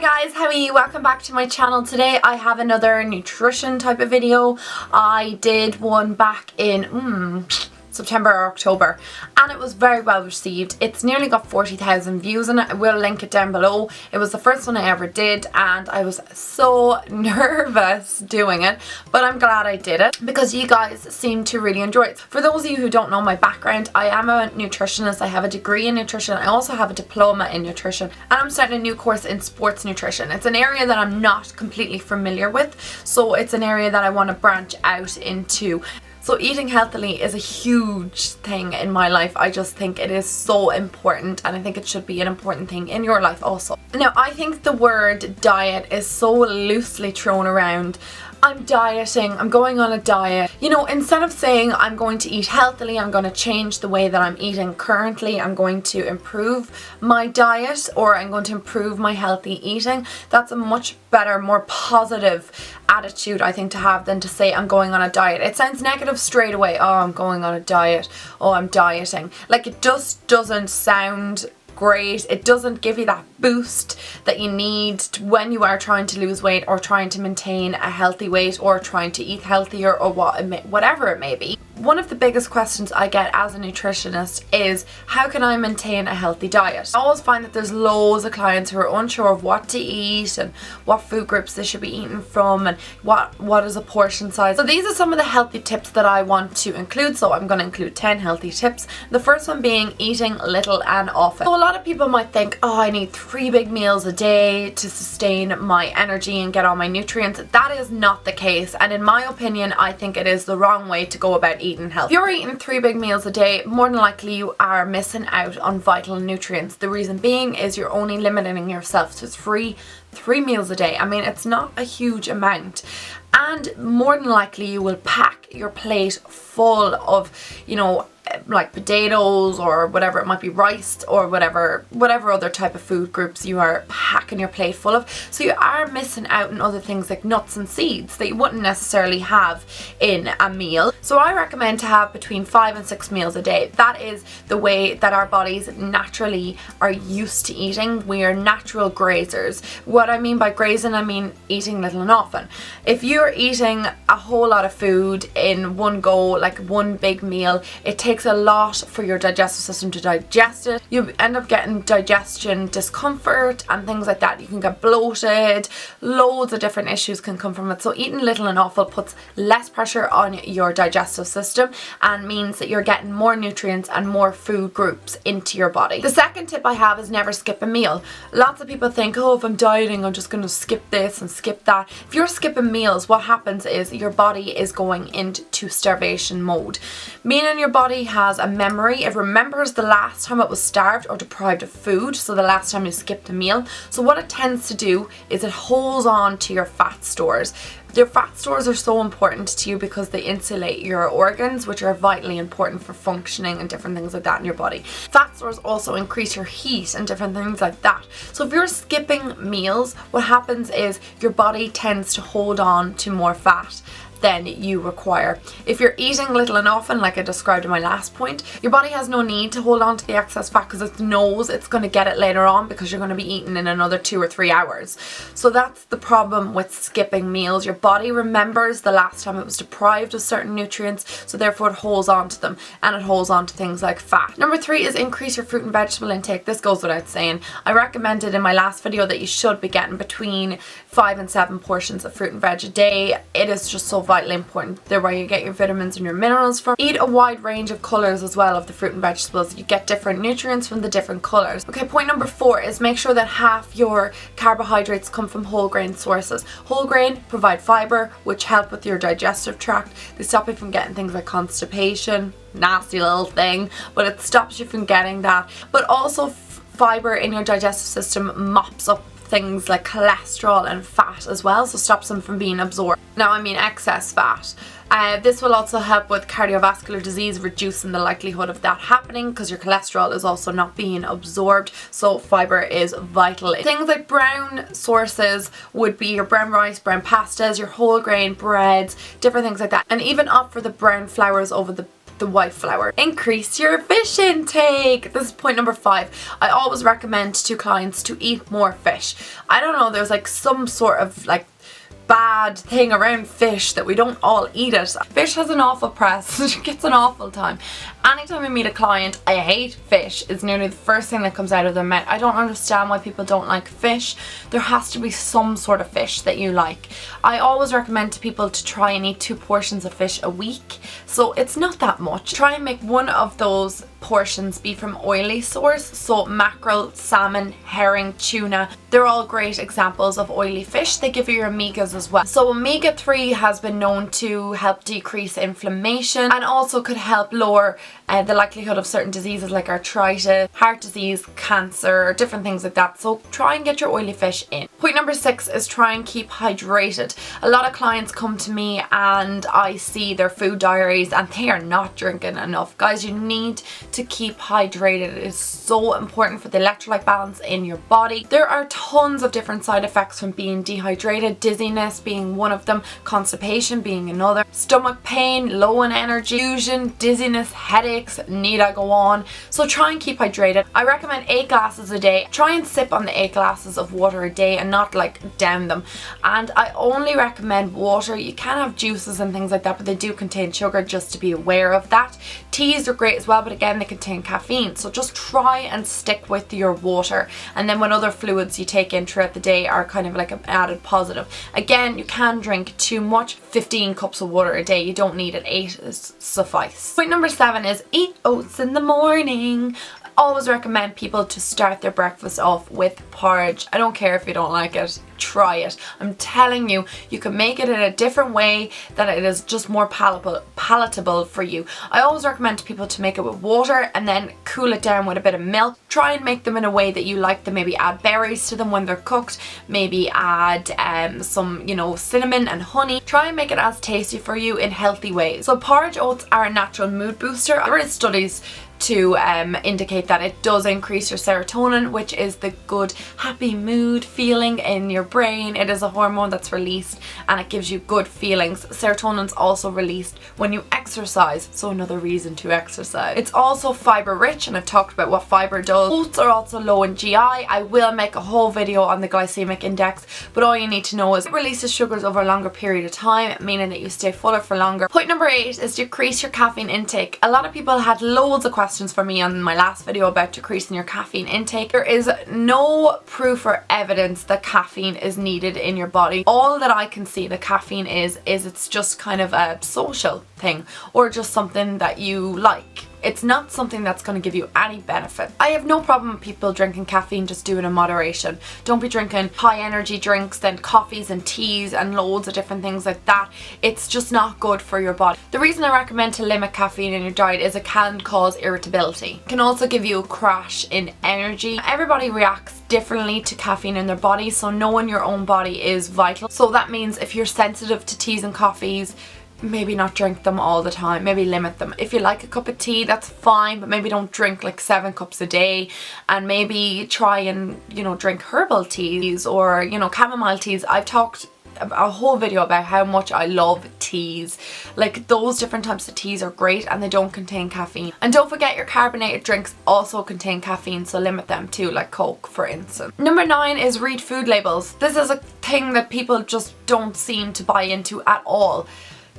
Hi guys, how are you? Welcome back to my channel. Today I have another nutrition type of video. I did one back in September or October and it was very well received. It's nearly got 40,000 views and I will link it down below. It was the first one I ever did and I was so nervous doing it, but I'm glad I did it because you guys seem to really enjoy it. For those of you who don't know my background, I am a nutritionist. I have a degree in nutrition. I also have a diploma in nutrition and I'm starting a new course in sports nutrition. It's an area that I'm not completely familiar with, so it's an area that I want to branch out into. So eating healthily is a huge thing in my life. I just think it is so important and I think it should be an important thing in your life also. Now I think the word diet is so loosely thrown around. I'm dieting, I'm going on a diet. You know, instead of saying I'm going to eat healthily, I'm going to change the way that I'm eating currently, I'm going to improve my diet or I'm going to improve my healthy eating. That's a much better, more positive attitude I think to have than to say I'm going on a diet. It sounds negative straight away. Oh, I'm going on a diet. Oh, I'm dieting. Like, it just doesn't sound great. It doesn't give you that boost that you need when you are trying to lose weight or trying to maintain a healthy weight or trying to eat healthier or whatever it may be. One of the biggest questions I get as a nutritionist is, how can I maintain a healthy diet? I always find that there's loads of clients who are unsure of what to eat and what food groups they should be eating from and what is a portion size. So these are some of the healthy tips that I want to include. So I'm going to include 10 healthy tips. The first one being eating little and often. So a lot of people might think, oh, I need 3 big meals a day to sustain my energy and get all my nutrients. That is not the case, and in my opinion I think it is the wrong way to go about eating health. If you're eating 3 big meals a day, more than likely you are missing out on vital nutrients. The reason being is you're only limiting yourself to three meals a day. I mean, it's not a huge amount, and more than likely you will pack your plate full of, you know, like potatoes or whatever it might be, rice or whatever other type of food groups you are packing your plate full of. So you are missing out on other things like nuts and seeds that you wouldn't necessarily have in a meal. So I recommend to have between 5 and 6 meals a day. That is the way that our bodies naturally are used to eating. We are natural grazers. What I mean by grazing, I mean eating little and often. If you're eating a whole lot of food in one go, like one big meal, it takes a lot for your digestive system to digest it. You end up getting digestion discomfort and things like that. You can get bloated. Loads of different issues can come from it. So eating little and awful puts less pressure on your digestive system and means that you're getting more nutrients and more food groups into your body. The second tip I have is never skip a meal. Lots of people think, oh, if I'm dieting I'm just going to skip this and skip that. If you're skipping meals, what happens is your body is going into starvation mode. Meaning your body has a memory. It remembers the last time it was starved or deprived of food, so the last time you skipped a meal. So what it tends to do is it holds on to your fat stores. Your fat stores are so important to you because they insulate your organs, which are vitally important for functioning and different things like that in your body. Fat stores also increase your heat and different things like that. So if you're skipping meals, what happens is your body tends to hold on to more fat than you require. If you're eating little and often, like I described in my last point, your body has no need to hold on to the excess fat because it knows it's going to get it later on because you're going to be eating in another 2 or 3 hours. So that's the problem with skipping meals. Your body remembers the last time it was deprived of certain nutrients, so therefore it holds on to them, and it holds on to things like fat. Number 3 is increase your fruit and vegetable intake. This goes without saying. I recommended in my last video that you should be getting between 5 and 7 portions of fruit and veg a day. It is just so vitally important. They're where you get your vitamins and your minerals from. Eat a wide range of colours as well of the fruit and vegetables. You get different nutrients from the different colours. Okay, point number 4 is make sure that half your carbohydrates come from whole grain sources. Whole grain provide fibre, which help with your digestive tract. They stop you from getting things like constipation. Nasty little thing, but it stops you from getting that. But also fibre in your digestive system mops up things like cholesterol and fat as well, so stops them from being absorbed. Now I mean excess fat. This will also help with cardiovascular disease, reducing the likelihood of that happening because your cholesterol is also not being absorbed, so fibre is vital. Things like brown sources would be your brown rice, brown pastas, your whole grain breads, different things like that, and even opt for the brown flours over the the white flour. Increase your fish intake. This is point number 5. I always recommend to clients to eat more fish. I don't know, there's like some sort of like bad thing around fish that we don't all eat it. Fish has an awful press. It gets an awful time. Anytime I meet a client, I hate fish is nearly the first thing that comes out of their mouth. I don't understand why people don't like fish. There has to be some sort of fish that you like. I always recommend to people to try and eat 2 portions of fish a week. So it's not that much. Try and make one of those portions be from oily source. So mackerel, salmon, herring, tuna. They're all great examples of oily fish. They give you your omegas as well. So omega-3 has been known to help decrease inflammation and also could help lower the likelihood of certain diseases like arthritis, heart disease, cancer, different things like that. So try and get your oily fish in. Point number 6 is try and keep hydrated. A lot of clients come to me and I see their food diaries and they are not drinking enough. Guys, you need to keep hydrated. It is so important for the electrolyte balance in your body. There are tons of different side effects from being dehydrated, dizziness being one of them, constipation being another, stomach pain, low in energy, confusion, dizziness, headaches, need I go on. So try and keep hydrated. I recommend 8 glasses a day. Try and sip on the 8 glasses of water a day and not like down them. And I only recommend water. You can have juices and things like that, but they do contain sugar, just to be aware of that. Teas are great as well, but again, they contain caffeine. So just try and stick with your water. And then when other fluids you take in throughout the day are kind of like an added positive. Again, you can drink too much. 15 cups of water a day. You don't need it. 8 is suffice. Point number 7 is eat oats in the morning. Always recommend people to start their breakfast off with porridge. I don't care if you don't like it, try it. I'm telling you, you can make it in a different way that it is just more palatable for you. I always recommend to people to make it with water and then cool it down with a bit of milk. Try and make them in a way that you like them. Maybe add berries to them when they're cooked. Maybe add some, you know, cinnamon and honey. Try and make it as tasty for you in healthy ways. So porridge oats are a natural mood booster. There is studies to indicate that it does increase your serotonin, which is the good happy mood feeling in your brain. It is a hormone that's released and it gives you good feelings. Serotonin's also released when you exercise, so another reason to exercise. It's also fiber rich, and I've talked about what fiber does. Oats are also low in GI. I will make a whole video on the glycemic index, but all you need to know is it releases sugars over a longer period of time, meaning that you stay fuller for longer. Point number 8 is decrease your caffeine intake. A lot of people had loads of questions for me on my last video about decreasing your caffeine intake. There is no proof or evidence that caffeine is needed in your body. All that I can see that caffeine is it's just kind of a social thing or just something that you like. It's not something that's going to give you any benefit. I have no problem with people drinking caffeine, just do it in moderation. Don't be drinking high energy drinks, then coffees and teas and loads of different things like that. It's just not good for your body. The reason I recommend to limit caffeine in your diet is it can cause irritability. It can also give you a crash in energy. Everybody reacts differently to caffeine in their body, so knowing your own body is vital. So that means if you're sensitive to teas and coffees, maybe not drink them all the time, maybe limit them. If you like a cup of tea, that's fine, but maybe don't drink like 7 cups a day, and maybe try and, you know, drink herbal teas or, you know, chamomile teas. I've talked a whole video about how much I love teas. Like, those different types of teas are great and they don't contain caffeine. And don't forget, your carbonated drinks also contain caffeine, so limit them too, like Coke for instance. Number 9 is read food labels. This is a thing that people just don't seem to buy into at all.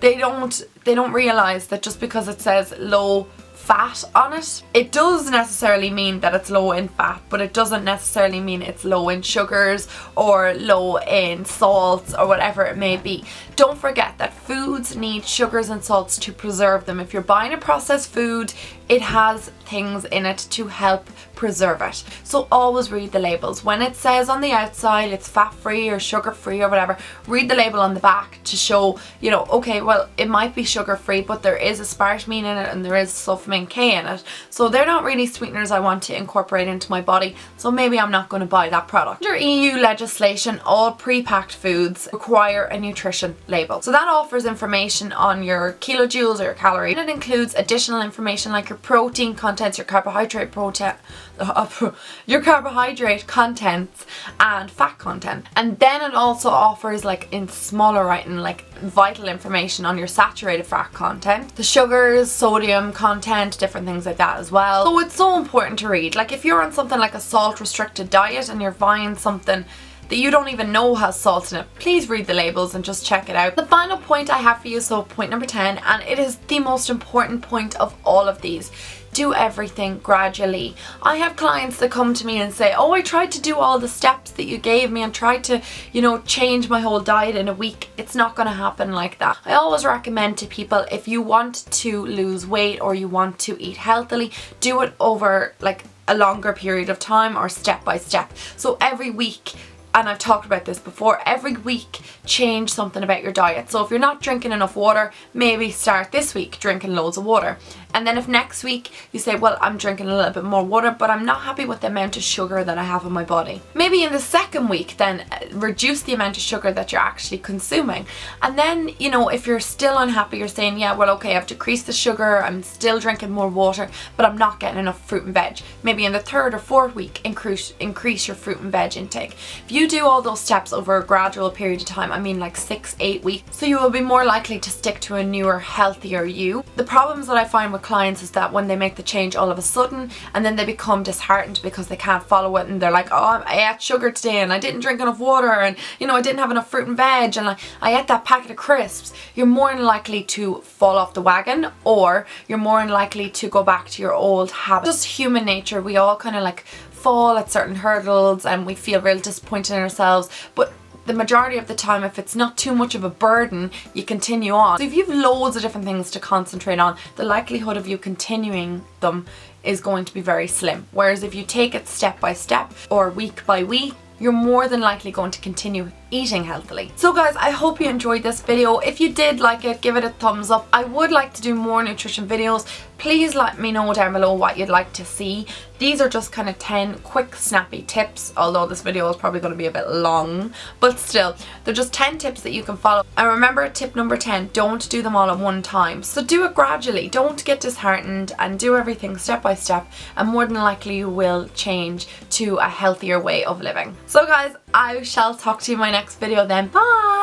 They don't realize that just because it says low fat on it, it does necessarily mean that it's low in fat, but it doesn't necessarily mean it's low in sugars or low in salts or whatever it may be. Don't forget that foods need sugars and salts to preserve them. If you're buying a processed food, it has things in it to help preserve it. So always read the labels. When it says on the outside it's fat free or sugar free or whatever, read the label on the back to show, you know, okay, well, it might be sugar free, but there is aspartame in it and there is sulfame vitamin K in it. So they're not really sweeteners I want to incorporate into my body, so maybe I'm not going to buy that product. Under EU legislation, all pre-packed foods require a nutrition label. So that offers information on your kilojoules or your calories. And it includes additional information like your protein contents, your carbohydrate contents and fat content. And then it also offers, like in smaller writing, like vital information on your saturated fat content, the sugars, sodium content, different things like that as well. So it's so important to read. Like if you're on something like a salt restricted diet and you're buying something that you don't even know has salt in it, please read the labels and just check it out. The final point I have for you, so point number 10, and it is the most important point of all of these: do everything gradually. I have clients that come to me and say, oh, I tried to do all the steps that you gave me and tried to, you know, change my whole diet in a week. It's not going to happen like that. I always recommend to people, if you want to lose weight or you want to eat healthily, do it over like a longer period of time or step by step. So every week, and I've talked about this before, every week change something about your diet. So if you're not drinking enough water, maybe start this week drinking loads of water. And then if next week you say, well, I'm drinking a little bit more water, but I'm not happy with the amount of sugar that I have in my body, maybe in the second week then reduce the amount of sugar that you're actually consuming. And then, you know, if you're still unhappy, you're saying, yeah, well, okay, I've decreased the sugar, I'm still drinking more water, but I'm not getting enough fruit and veg. Maybe in the third or fourth week, increase your fruit and veg intake. If you do all those steps over a gradual period of time, I mean like 6-8 weeks, so you will be more likely to stick to a newer, healthier you. The problems that I find with clients is that when they make the change all of a sudden and then they become disheartened because they can't follow it, and they're like, oh, I ate sugar today and I didn't drink enough water, and you know, I didn't have enough fruit and veg, and I ate that packet of crisps. You're more than likely to fall off the wagon, or you're more than likely to go back to your old habits. Just human nature, we all kind of like fall at certain hurdles and we feel real disappointed in ourselves, but the majority of the time, if it's not too much of a burden, you continue on. So if you have loads of different things to concentrate on, the likelihood of you continuing them is going to be very slim. Whereas if you take it step by step or week by week, you're more than likely going to continue eating healthily. So guys, I hope you enjoyed this video. If you did like it, give it a thumbs up. I would like to do more nutrition videos. Please let me know down below what you'd like to see. These are just kind of 10 quick snappy tips, although this video is probably going to be a bit long, but still, they're just 10 tips that you can follow. And remember, tip number 10, don't do them all at one time. So do it gradually. Don't get disheartened and do everything step by step, and more than likely you will change to a healthier way of living. So guys, I shall talk to you in my next video then. Bye!